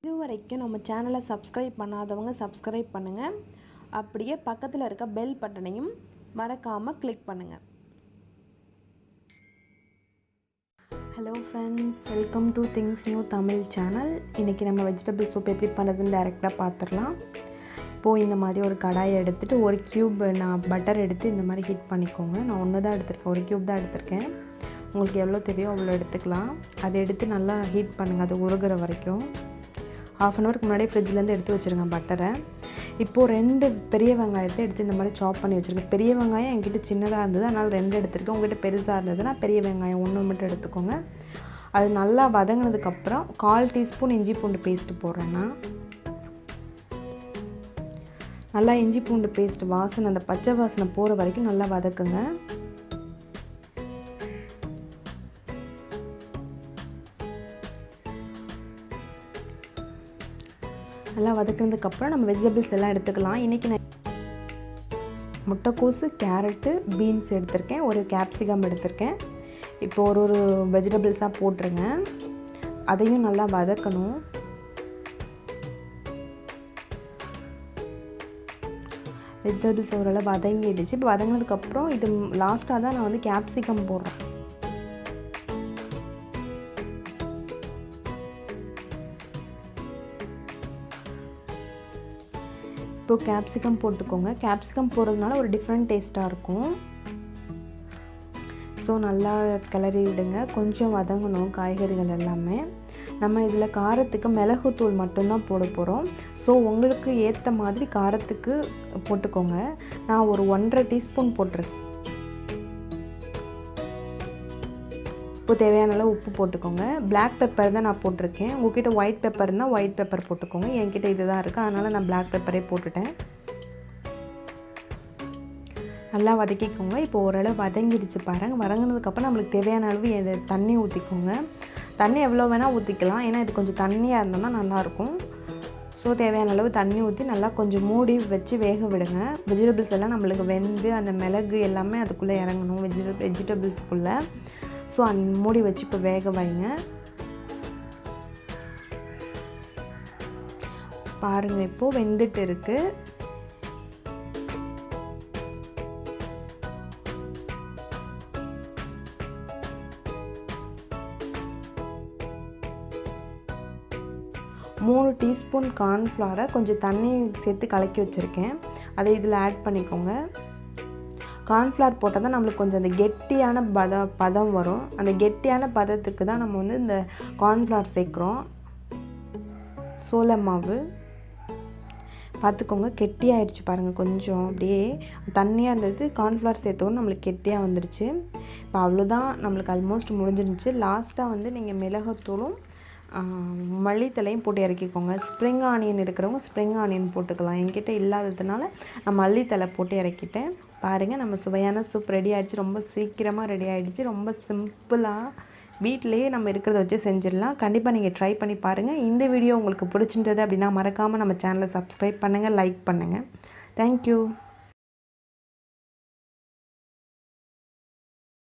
இதுவரைக்கும் நம்ம சேனலை சப்ஸ்கிரைப் பண்ணாதவங்க சப்ஸ்கிரைப் பண்ணுங்கள். அப்படியே பக்கத்தில் இருக்க பெல் பட்டனையும் மறக்காமல் கிளிக் பண்ணுங்கள். Hello friends, welcome to things new Tamil channel. இன்றைக்கி நம்ம வெஜிடபிள் சூப் எப்படி பண்ணுறதுன்னு டைரெக்டாக பார்த்துடலாம். இப்போது இந்த மாதிரி ஒரு கடாயை எடுத்துகிட்டு ஒரு க்யூப் நான் பட்டர் எடுத்து இந்த மாதிரி ஹீட் பண்ணிக்கோங்க. நான் ஒன்று தான் எடுத்திருக்கேன், ஒரு க்யூப் தான் எடுத்திருக்கேன். உங்களுக்கு எவ்வளோ தேவையோ அவ்வளோ எடுத்துக்கலாம். அதை எடுத்து நல்லா ஹீட் பண்ணுங்கள், அது உருகிற வரைக்கும். ½ அன் ஹவருக்கு முன்னாடியே ஃப்ரிட்ஜ்லேருந்து எடுத்து வச்சுருங்க பட்டரை. இப்போது 2 பெரிய வெங்காயத்தை எடுத்து இந்த மாதிரி சாப் பண்ணி வச்சுருக்கேன். பெரிய வெங்காயம் என்கிட்ட சின்னதாக இருந்தது, அதனால் 2 எடுத்துருக்கேன். உங்கள்கிட்ட பெருசாக இருந்ததுன்னா பெரிய வெங்காயம் 1 மட்டும் எடுத்துக்கோங்க. அது நல்லா வதங்கினதுக்கப்புறம் 1/4 டீஸ்பூன் இஞ்சி பூண்டு பேஸ்ட்டு போடுறேன்னா, நல்லா இஞ்சி பூண்டு பேஸ்ட் வாசனை, அந்த பச்சை வாசனை போகிற வரைக்கும் நல்லா வதக்குங்க. நல்லா வதக்கினதுக்கப்புறம் நம்ம வெஜிடபிள்ஸ் எல்லாம் எடுத்துக்கலாம். இன்றைக்கி நான் முட்டைக்கோசு, கேரட்டு, பீன்ஸ் எடுத்திருக்கேன், ஒரு கேப்சிகம் எடுத்திருக்கேன். இப்போ ஒரு வெஜிடபிள்ஸாக போட்டுருங்க. அதையும் நல்லா வதக்கணும். வெஜிடபிள்ஸ் ஓரளவு வதங்கிடுச்சு. இப்போ வதங்கினதுக்கப்புறம் இது லாஸ்ட்டாக தான் நான் வந்து கேப்சிகம் போடுறேன். இப்போது கேப்சிகம் போட்டுக்கோங்க. கேப்சிகம் போடுறதுனால ஒரு டிஃப்ரெண்ட் டேஸ்ட்டாக இருக்கும். ஸோ நல்லா கிளறி விடுங்க. கொஞ்சம் வதங்கணும் காய்கறிகள் எல்லாமே. நம்ம இதில் காரத்துக்கு மிளகுத்தூள் மட்டும்தான் போட போகிறோம். ஸோ உங்களுக்கு ஏற்ற மாதிரி காரத்துக்கு போட்டுக்கோங்க. நான் ஒரு 1½ டீஸ்பூன் போட்டிருக்கேன். இப்போ தேவையான அளவு உப்பு போட்டுக்கோங்க. பிளாக் பெப்பர் தான் நான் போட்டிருக்கேன். உங்கள்கிட்ட ஒயிட் பெப்பர் இருந்தால் ஒயிட் பெப்பர் போட்டுக்கோங்க. என்கிட்ட இது தான் இருக்குது, அதனால் நான் பிளாக் பெப்பரே போட்டுட்டேன். நல்லா வதக்கிக்கோங்க. இப்போ ஓரளவு வதங்கிடுச்சு பாருங்கள். வதங்கினதுக்கப்புறம் நம்மளுக்கு தேவையான அளவு தண்ணி ஊற்றிக்கோங்க. தண்ணி எவ்வளோ வேணால் ஊற்றிக்கலாம், ஏன்னா இது கொஞ்சம் தண்ணியாக இருந்தோம்னா நல்லாயிருக்கும். ஸோ தேவையான அளவு தண்ணி ஊற்றி நல்லா கொஞ்சம் மூடி வச்சு வேக விடுங்க. வெஜிடபிள்ஸ் எல்லாம் நம்மளுக்கு வெந்து அந்த மிளகு எல்லாமே அதுக்குள்ளே இறங்கணும் வெஜிடபிள்ஸ்க்குள்ளே. ஸோ மூடி வச்சு இப்போ வேக வைங்க. பாருங்கள், இப்போது வெந்துட்டு இருக்குது. மூணு டீஸ்பூன் கார்ன்ஃப்ளவரை கொஞ்சம் தண்ணி சேர்த்து கலக்கி வச்சுருக்கேன். அதை இதில் ஆட் பண்ணிக்கோங்க. கார்ன்ஃப்ளவர் போட்டால் தான் நம்மளுக்கு கொஞ்சம் அந்த கெட்டியான பதம் வரும். அந்த கெட்டியான பதத்துக்கு தான் நம்ம வந்து இந்த கார்ன்ஃப்ளவர் சேர்க்குறோம். சோள மாவு பார்த்துக்கோங்க, கெட்டியாகிடுச்சு பாருங்கள். கொஞ்சம் அப்படியே தண்ணியாக இருந்தது, கார்ன்ஃப்ளவர் சேர்த்தோன்னு நம்மளுக்கு கெட்டியாக வந்துருச்சு. இப்போ அவ்வளோதான், நம்மளுக்கு ஆல்மோஸ்ட் முடிஞ்சிருந்துச்சு. லாஸ்ட்டாக வந்து நீங்கள் மிளகுத்தூளும் மல்லித்தலையும் போட்டு இறக்கிக்கோங்க. ஸ்ப்ரிங் ஆனியன் இருக்கிறவங்க ஸ்ப்ரிங் ஆனியன் போட்டுக்கலாம். என்கிட்ட இல்லாததுனால நான் மல்லித்தலை போட்டு இறக்கிட்டேன். பாருங்கள், நம்ம சுவையான சூப் ரெடி ஆகிடுச்சு. ரொம்ப சீக்கிரமாக ரெடி ஆகிடுச்சு. ரொம்ப சிம்பிளாக வீட்டிலையே நம்ம இருக்கிறத வச்சு செஞ்சிடலாம். கண்டிப்பாக நீங்கள் ட்ரை பண்ணி பாருங்கள். இந்த வீடியோ உங்களுக்கு பிடிச்சிருந்தது அப்படின்னா மறக்காமல் நம்ம சேனலை சப்ஸ்கிரைப் பண்ணுங்கள், லைக் பண்ணுங்கள். தேங்க்யூ.